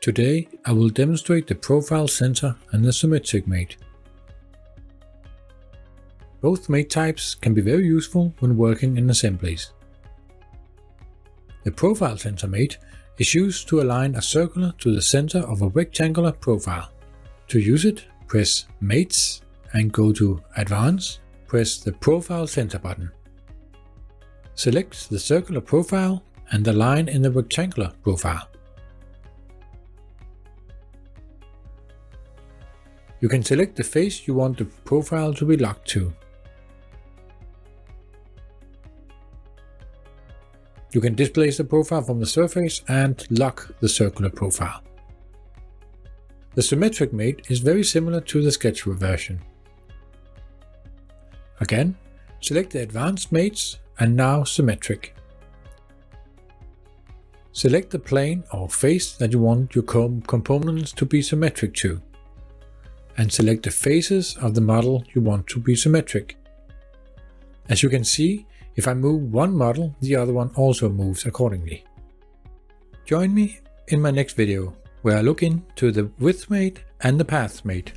Today I will demonstrate the profile center and the Symmetric Mate. Both mate types can be very useful when working in assemblies. The profile center mate is used to align a circular to the center of a rectangular profile. To use it, press Mates and go to Advanced, press the Profile Center button. Select the circular profile and the line in the rectangular profile. You can select the face you want the profile to be locked to. You can displace the profile from the surface and lock the circular profile. The Symmetric Mate is very similar to the sketch version. Again, select the Advanced Mates and now Symmetric. Select the plane or face that you want your components to be symmetric to, and select the faces of the model you want to be symmetric. As you can see, if I move one model, the other one also moves accordingly. Join me in my next video, where I look into the Width Mate and the Path Mate.